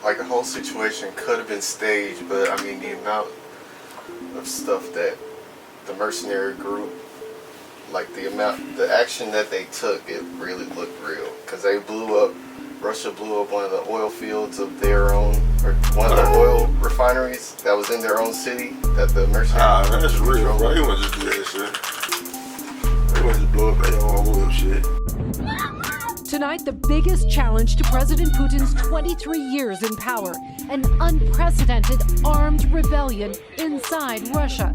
like the whole situation could have been staged, but I mean the amount of stuff that the mercenary group, like the action that they took, it really looked real. Because Russia blew up one of the oil fields of their own, or one of the oil refineries that was in their own city that the mercenaries. That's real, bro. They wouldn't just do that shit. They wouldn't just blow up their own oil shit. Tonight, the biggest challenge to President Putin's 23 years in power, an unprecedented armed rebellion inside Russia.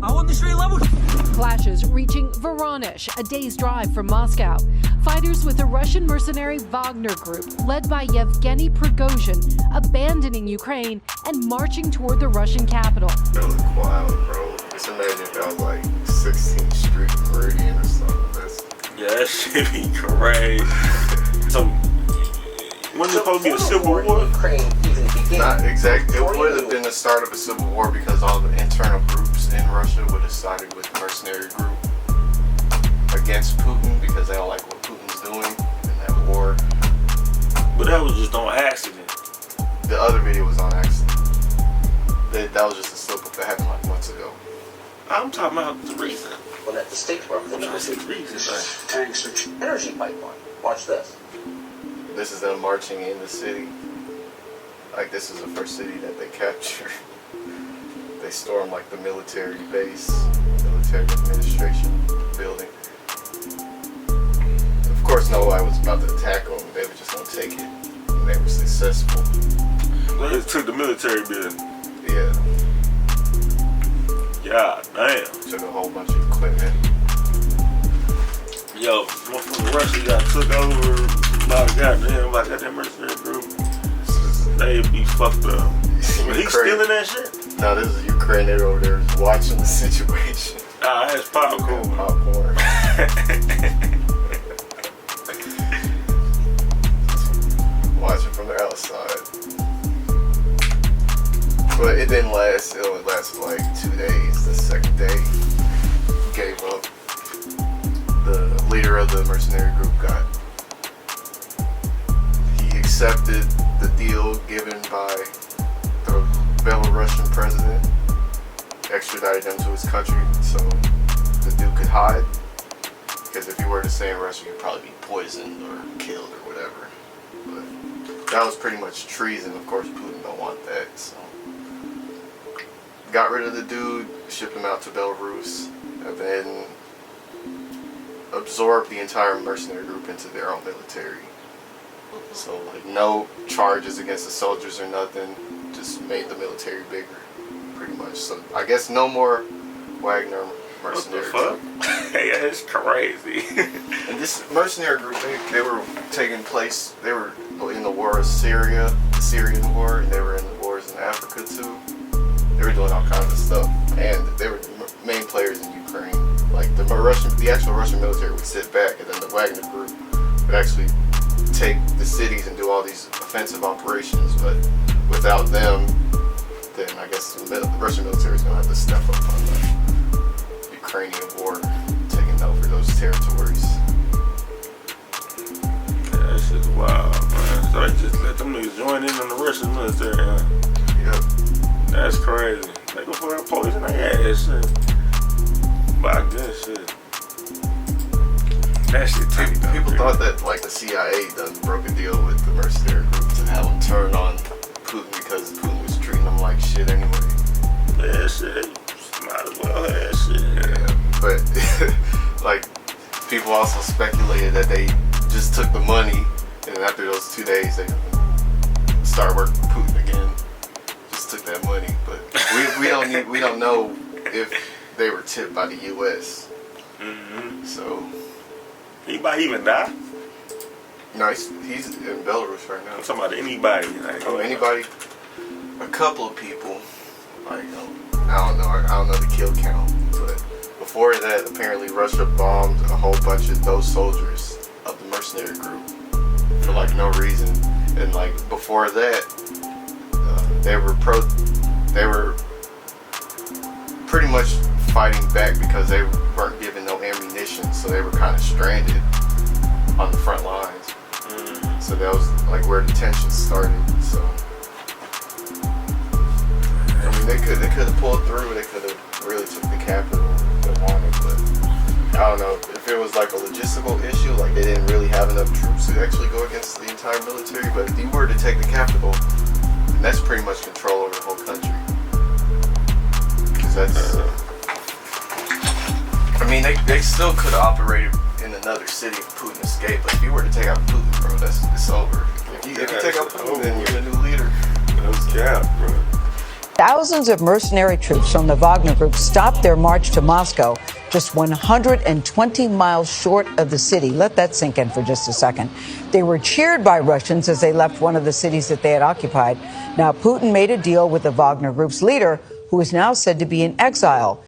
Clashes reaching Voronezh, a day's drive from Moscow. Fighters with the Russian mercenary Wagner group, led by Yevgeny Prigozhin, abandoning Ukraine and marching toward the Russian capital. That was wild, bro. Just imagine if that was like 16th Street Meridian or something. Yeah, that shit be crazy. So, when supposed to be a civil war? Not exactly. It would have been the start of a civil war because all the internal groups in Russia would have sided with the mercenary group against Putin because they don't like what Putin's doing in that war. But that was just on accident. The other video was on accident. That was just a slip up that happened like months ago. I'm talking about the reason. Well, at the State Department, I'm trying to the reason. tanks, energy pipeline. Watch this. This is them marching in the city. Like, this is the first city that they captured. They stormed like the military base, military administration building. Of course, nobody was about to attack them. They were just gonna take it, and they were successful. They just took the military building. Yeah. God damn. Took a whole bunch of equipment. Yo, motherfucking Russia got took over by the goddamn, like that mercenary group. They be fucked up. He stealing that shit? No, this is Ukraine. They're over there watching the situation. Ah, that's popcorn. Popcorn. Watching from the outside. But it didn't last. It only lasted like 2 days. The second day, he gave up. The leader of the mercenary group he accepted the deal given by the Belarusian president, extradited him to his country so the dude could hide. Because if he were to stay in Russia, he'd probably be poisoned or killed or whatever. But that was pretty much treason. Of course, Putin don't want that. So got rid of the dude, shipped him out to Belarus, and then absorbed the entire mercenary group into their own military. So like no charges against the soldiers or nothing, just made the military bigger, pretty much. So I guess no more Wagner mercenary group. Hey, that's crazy. And this mercenary group, they were taking place, they were in the war of Syria, the Syrian war, and they were in the wars in Africa too. They were doing all kinds of stuff, and they were main players in Ukraine. Like the actual Russian military would sit back, and then the Wagner group would actually take the cities and do all these offensive operations. But without them, then I guess the Russian military is going to have to step up on the Ukrainian war, taking over those territories. Yeah, that shit's wild, man. So they just let them niggas join in on the Russian military, huh? Yep. That's crazy. They go for that poison their ass shit. But I guess shit. That shit too. People thought that like the CIA done broke a deal with the mercenary group to have them turn on Putin because Putin was treating them like shit anyway. Yeah, shit. Might as well have shit. Yeah, but like people also speculated that they just took the money and then after those 2 days they started working with Putin again. Just took that money, but we don't know if they were tipped by the U.S. Mm-hmm. So he might even die. No, he's in Belarus right now. I'm talking about anybody. Like, anybody? A couple of people. Like I don't know the kill count. But before that, apparently Russia bombed a whole bunch of those soldiers of the mercenary group for like no reason. And like before that, they were pretty much fighting back because they weren't given no ammunition, so they were kind of stranded on the front lines. So that was like where the tension started. So they could have pulled through. They could have really took the capital if they wanted, but I don't know if it was like a logistical issue, like they didn't really have enough troops to actually go against the entire military. But if you were to take the capital, then that's pretty much control over the whole country. Because that's, I mean, they still could have operated in another city if Putin escaped. But if you were to take out Putin, bro, it's over. If you take out Putin, then you're the new leader. That's cap, bro. Thousands of mercenary troops from the Wagner Group stopped their march to Moscow, just 120 miles short of the city. Let that sink in for just a second. They were cheered by Russians as they left one of the cities that they had occupied. Now, Putin made a deal with the Wagner Group's leader, who is now said to be in exile.